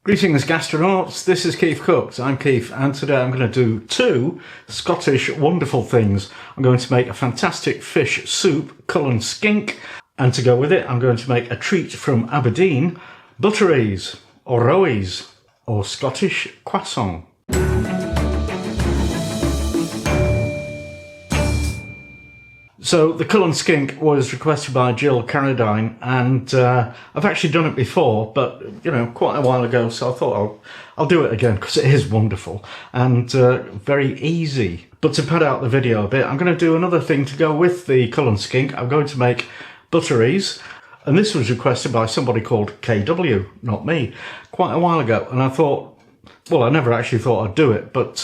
Greetings gastronauts, this is KeefCooks. I'm Keef and today I'm going to do two Scottish wonderful things. I'm going to make a fantastic fish soup, Cullen Skink, and to go with it I'm going to make a treat from Aberdeen, Butteries, or rowies, or Scottish croissant. So the Cullen Skink was requested by Jill Carradine, and I've actually done it before, but you know, quite a while ago, so I thought I'll do it again because it is wonderful and very easy. But to pad out the video a bit, I'm going to do another thing to go with the Cullen Skink. I'm going to make butteries, and this was requested by somebody called KW, not me, quite a while ago, and I thought, well, I never actually thought I'd do it, but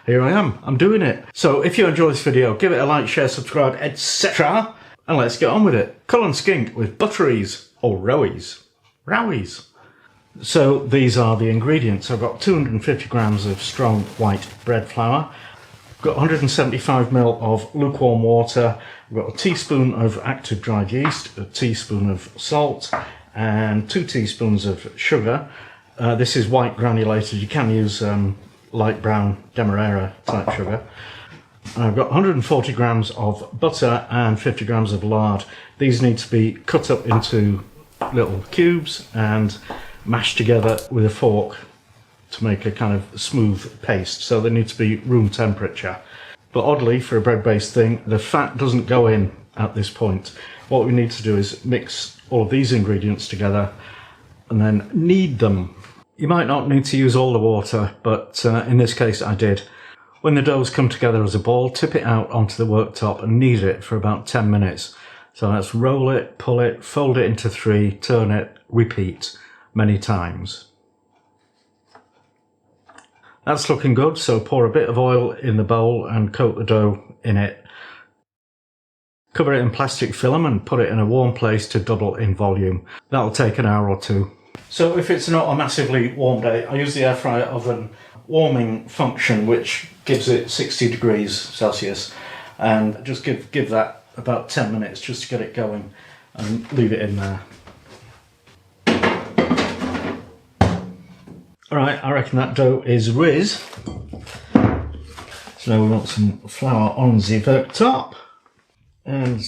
here I am, I'm doing it. So if you enjoy this video, give it a like, share, subscribe, etc. And let's get on with it. Cullen Skink with butteries, or rowies. Rowies. So these are the ingredients. I've got 250 grams of strong white bread flour. I've got 175 ml of lukewarm water. I've got a teaspoon of active dried yeast, a teaspoon of salt, and 2 teaspoons of sugar. This is white granulated. You can use light brown demerara type sugar. I've got 140 grams of butter and 50 grams of lard. These need to be cut up into little cubes and mashed together with a fork to make a kind of smooth paste. So they need to be room temperature. But oddly, for a bread-based thing, the fat doesn't go in at this point. What we need to do is mix all of these ingredients together and then knead them. You might not need to use all the water, but in this case I did. When the dough's come together as a ball, tip it out onto the worktop and knead it for about 10 minutes. So let's roll it, pull it, fold it into 3, turn it, repeat many times. That's looking good, so pour a bit of oil in the bowl and coat the dough in it. Cover it in plastic film and put it in a warm place to double in volume. That'll take an hour or two. So if it's not a massively warm day, I use the air fryer oven warming function, which gives it 60 degrees Celsius, and just give that about 10 minutes just to get it going and leave it in there. Alright, I reckon that dough is riz. So now we want some flour on the worktop and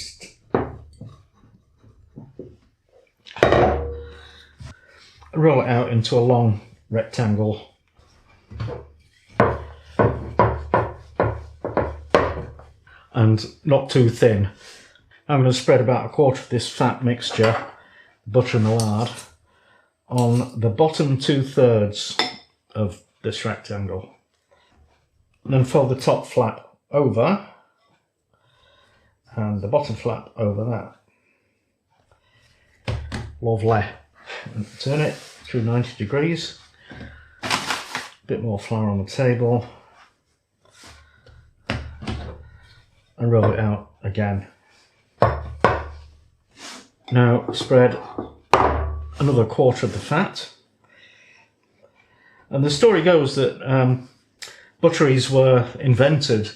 roll it out into a long rectangle. And not too thin. I'm going to spread about a quarter of this fat mixture, butter and the lard, on the bottom 2/3 of this rectangle. And then fold the top flap over and the bottom flap over that. Lovely. And turn it through 90 degrees. A bit more flour on the table. And roll it out again. Now spread another quarter of the fat. And the story goes that butteries were invented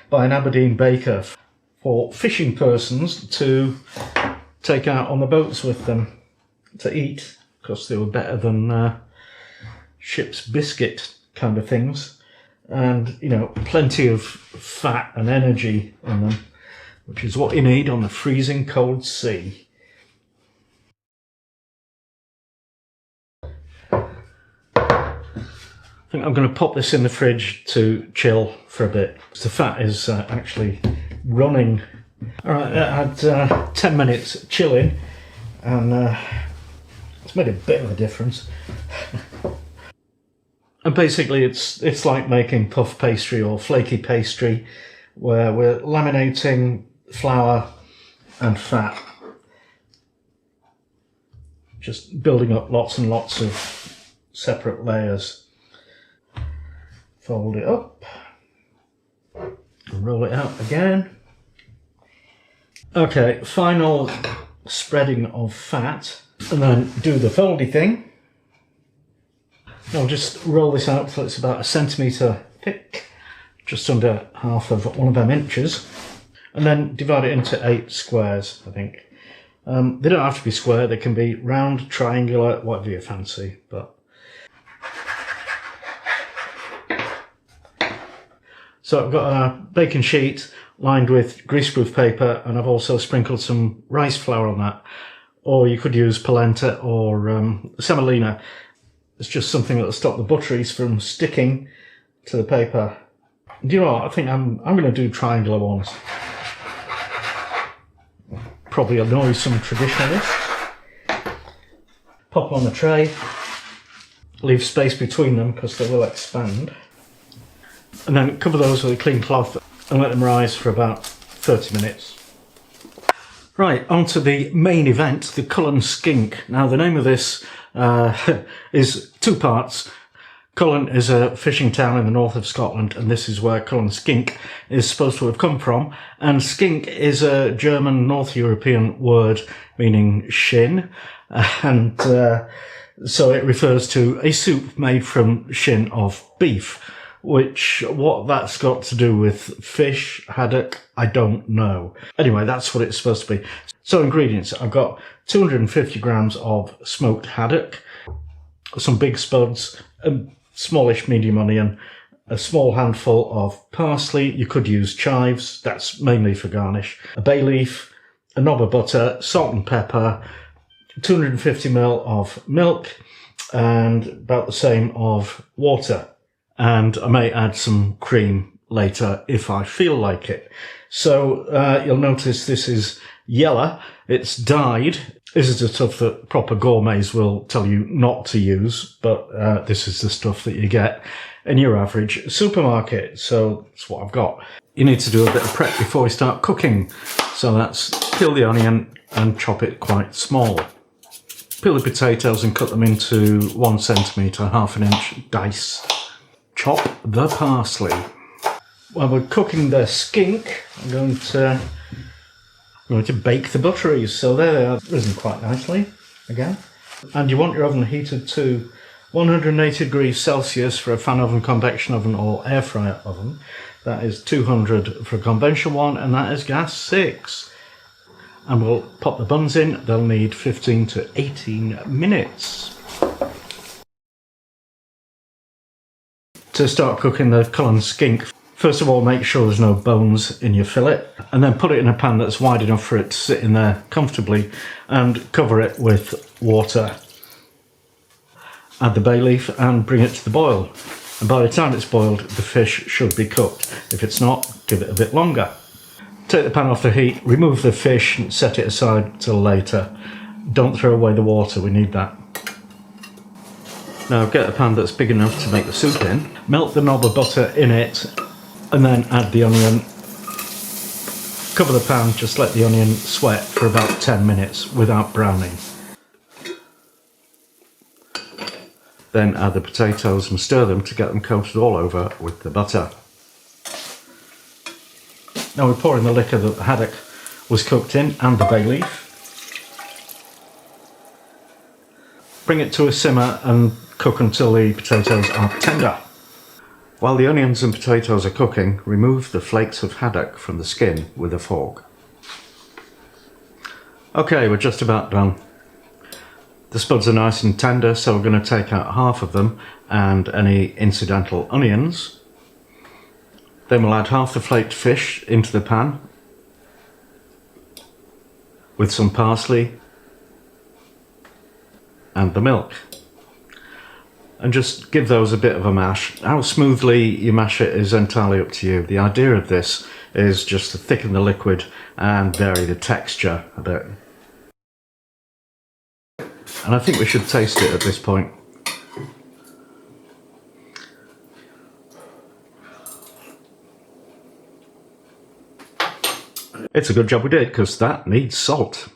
by an Aberdeen baker for fishing persons to take out on the boats with them to eat, because they were better than ship's biscuit kind of things, and you know, plenty of fat and energy in them, which is what you need on the freezing cold sea. I think I'm going to pop this in the fridge to chill for a bit, because the fat is actually running. Alright, that had 10 minutes chilling, and it's made a bit of a difference. And basically it's like making puff pastry or flaky pastry, where we're laminating flour and fat, just building up lots and lots of separate layers. Fold it up and roll it out again. Okay, final spreading of fat, and then do the foldy thing. I'll just roll this out till it's about 1 centimetre thick, just under half of 1 of them inches, and then divide it into 8 squares, I think. They don't have to be square, they can be round, triangular, whatever you fancy, but So I've got a baking sheet lined with greaseproof paper, and I've also sprinkled some rice flour on that. Or you could use polenta or semolina. It's just something that'll stop the butteries from sticking to the paper. Do you know what? I think I'm going to do triangular ones. Probably annoy some traditionalists. Pop on the tray. Leave space between them because they will expand. And then cover those with a clean cloth and let them rise for about 30 minutes. Right, on to the main event, the Cullen Skink. Now, the name of this is two parts. Cullen is a fishing town in the north of Scotland, and this is where Cullen Skink is supposed to have come from. And skink is a German North European word meaning shin, and so it refers to a soup made from shin of beef. Which, what that's got to do with fish, haddock, I don't know. Anyway, that's what it's supposed to be. So ingredients, I've got 250 grams of smoked haddock, some big spuds, a smallish medium onion, a small handful of parsley, you could use chives, that's mainly for garnish, a bay leaf, a knob of butter, salt and pepper, 250 ml of milk, and about the same of water. And I may add some cream later if I feel like it. So you'll notice this is yellow. It's dyed. This is the stuff that proper gourmets will tell you not to use, but this is the stuff that you get in your average supermarket. So that's what I've got. You need to do a bit of prep before we start cooking. So that's peel the onion and chop it quite small. Peel the potatoes and cut them into 1 centimetre, ½ inch dice. Chop the parsley. While we're cooking the skink, I'm going to bake the butteries. So there they are, risen quite nicely again. And you want your oven heated to 180 degrees Celsius for a fan oven, convection oven or air fryer oven. That is 200 for a conventional one, and that is gas 6. And we'll pop the buns in. They'll need 15 to 18 minutes. To start cooking the Cullen Skink, first of all make sure there's no bones in your fillet, and then put it in a pan that's wide enough for it to sit in there comfortably, and cover it with water. Add the bay leaf and bring it to the boil, and by the time it's boiled the fish should be cooked. If it's not, give it a bit longer. Take the pan off the heat, remove the fish and set it aside till later. Don't throw away the water, we need that. Now get a pan that's big enough to make the soup in, melt the knob of butter in it, and then add the onion. Cover the pan, just let the onion sweat for about 10 minutes without browning. Then add the potatoes and stir them to get them coated all over with the butter. Now we pour in the liquor that the haddock was cooked in and the bay leaf. Bring it to a simmer and cook until the potatoes are tender. While the onions and potatoes are cooking, remove the flakes of haddock from the skin with a fork. Okay, we're just about done. The spuds are nice and tender, so we're going to take out half of them and any incidental onions. Then we'll add half the flaked fish into the pan with some parsley and the milk. And just give those a bit of a mash. How smoothly you mash it is entirely up to you. The idea of this is just to thicken the liquid and vary the texture a bit. And I think we should taste it at this point. It's a good job we did, because that needs salt.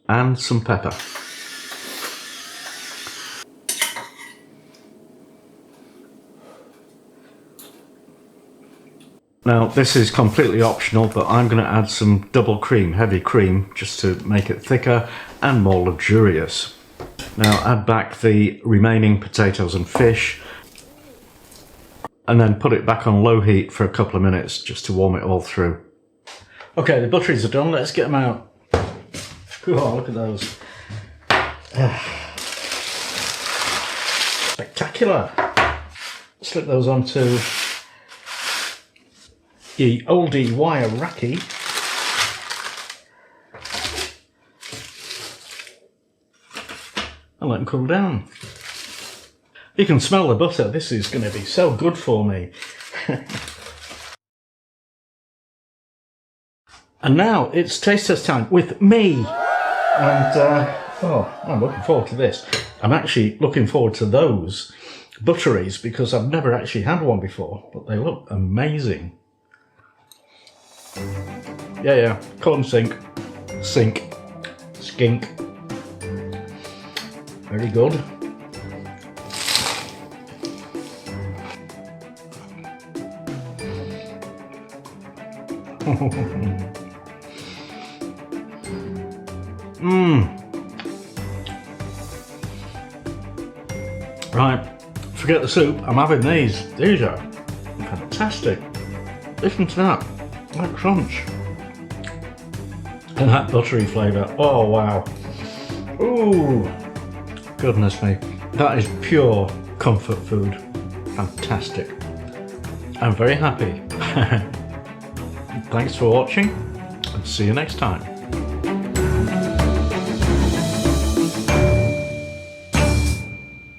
And some pepper. Now this is completely optional, but I'm going to add some double cream, heavy cream, just to make it thicker and more luxurious. Now add back the remaining potatoes and fish, and then put it back on low heat for a couple of minutes just to warm it all through. Okay, the butteries are done, let's get them out. Oh, look at those. spectacular. Slip those onto the oldie wire racky. And let them cool down. You can smell the butter. This is going to be so good for me. And now it's taste test time with me. And I'm looking forward to this. I'm actually looking forward to those butteries because I've never actually had one before, but they look amazing. Yeah, Cullen Skink. Skink. Very good. Right, forget the soup, I'm having these. These are fantastic. Listen to that, that crunch. And that buttery flavour, oh wow. Ooh, goodness me. That is pure comfort food. Fantastic. I'm very happy. Thanks for watching and see you next time.